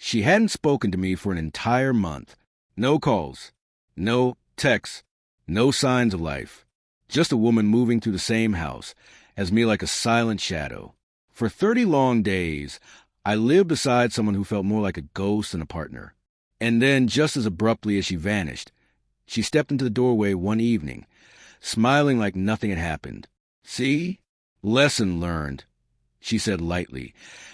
She hadn't spoken to me for an entire month. No calls, no texts, no signs of life. Just a woman moving through the same house as me like a silent shadow. For 30 long days, I lived beside someone who felt more like a ghost than a partner. And then, just as abruptly as she vanished, she stepped into the doorway one evening, smiling like nothing had happened. "See? Lesson learned," she said lightly,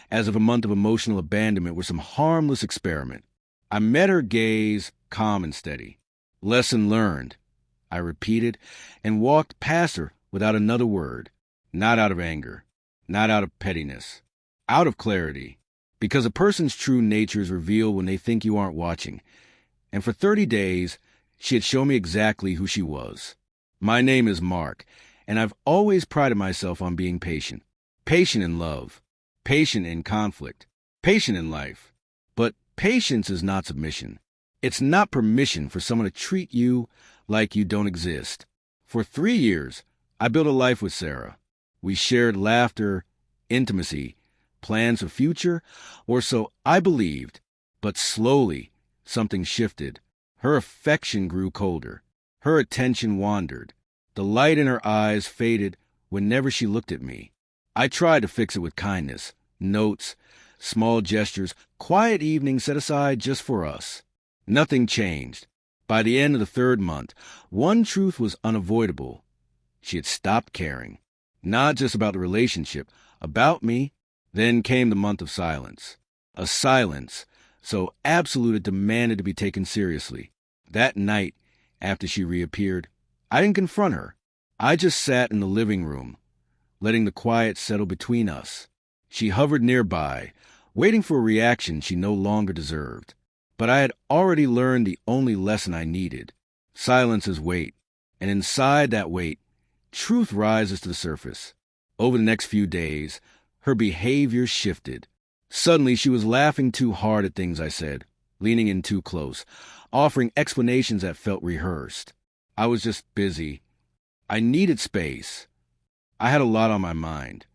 as if a month of emotional abandonment were some harmless experiment. I met her gaze, calm and steady. "Lesson learned," I repeated, and walked past her without another word. Not out of anger, not out of pettiness, out of clarity. Because a person's true nature is revealed when they think you aren't watching. And for 30 days, she had shown me exactly who she was. My name is Mark, and I've always prided myself on being patient. Patient in love, patient in conflict, patient in life. But patience is not submission. It's not permission for someone to treat you like you don't exist. For 3 years, I built a life with Sarah. We shared laughter, intimacy, plans for future, or so I believed. But slowly, something shifted. Her affection grew colder. Her attention wandered. The light in her eyes faded whenever she looked at me. I tried to fix it with kindness, notes, small gestures, quiet evenings set aside just for us. Nothing changed. By the end of the 3rd month, one truth was unavoidable. She had stopped caring. Not just about the relationship, about me. Then came the month of silence. A silence so absolute it demanded to be taken seriously. That night, after she reappeared, I didn't confront her. I just sat in the living room, letting the quiet settle between us. She hovered nearby, waiting for a reaction she no longer deserved. But I had already learned the only lesson I needed. Silence is weight, and inside that weight, truth rises to the surface. Over the next few days, her behavior shifted. Suddenly, she was laughing too hard at things I said, leaning in too close, offering explanations that felt rehearsed. I was just busy. I needed space. I had a lot on my mind.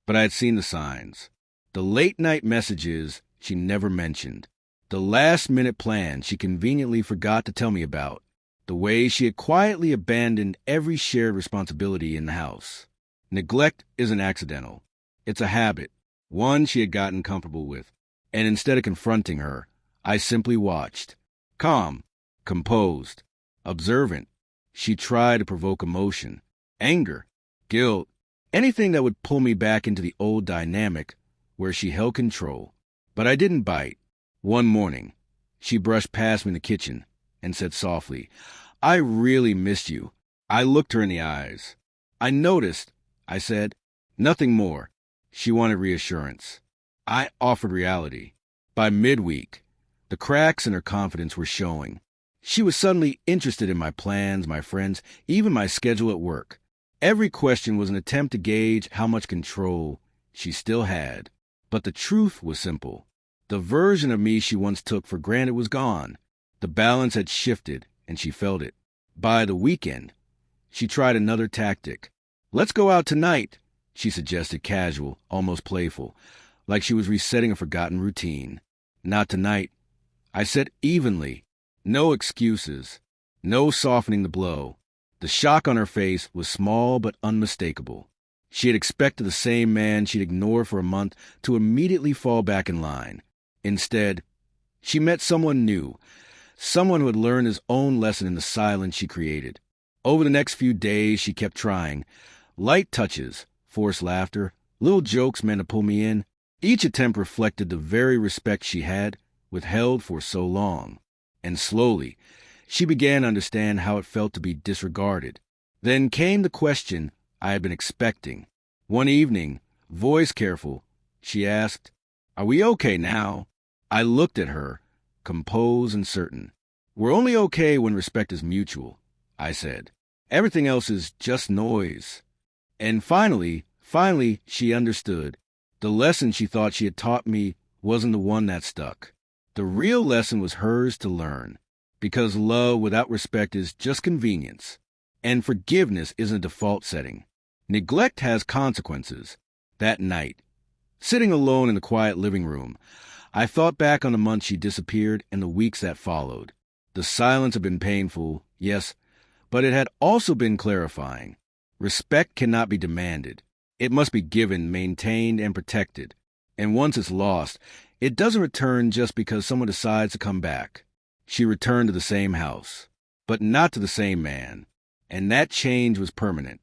But I had seen the signs. The late-night messages she never mentioned. The last-minute plan she conveniently forgot to tell me about. The way she had quietly abandoned every shared responsibility in the house. Neglect isn't accidental. It's a habit, one she had gotten comfortable with. And instead of confronting her, I simply watched. Calm, composed, observant. She tried to provoke emotion, anger, guilt, anything that would pull me back into the old dynamic where she held control. But I didn't bite. One morning, she brushed past me in the kitchen and said softly, "I really missed you." I looked her in the eyes. "I noticed," I said. Nothing more. She wanted reassurance. I offered reality. By midweek, the cracks in her confidence were showing. She was suddenly interested in my plans, my friends, even my schedule at work. Every question was an attempt to gauge how much control she still had. But the truth was simple. The version of me she once took for granted was gone. The balance had shifted, and she felt it. By the weekend, she tried another tactic. "Let's go out tonight," she suggested, casual, almost playful, like she was resetting a forgotten routine. "Not tonight," I said evenly. No excuses. No softening the blow. The shock on her face was small but unmistakable. She had expected the same man she'd ignored for a month to immediately fall back in line. Instead, she met someone new, someone who had learned his own lesson in the silence she created. Over the next few days, she kept trying. Light touches, forced laughter, little jokes meant to pull me in. Each attempt reflected the very respect she had withheld for so long. And slowly, she began to understand how it felt to be disregarded. Then came the question I had been expecting. One evening, voice careful, she asked, "Are we okay now?" I looked at her, composed and certain. "We're only okay when respect is mutual," I said. "Everything else is just noise." And finally, she understood. The lesson she thought she had taught me wasn't the one that stuck. The real lesson was hers to learn. Because love without respect is just convenience. And forgiveness isn't a default setting. Neglect has consequences. That night, sitting alone in the quiet living room, I thought back on the months she disappeared and the weeks that followed. The silence had been painful, yes, but it had also been clarifying. Respect cannot be demanded. It must be given, maintained, and protected. And once it's lost, it doesn't return just because someone decides to come back. She returned to the same house, but not to the same man. And that change was permanent.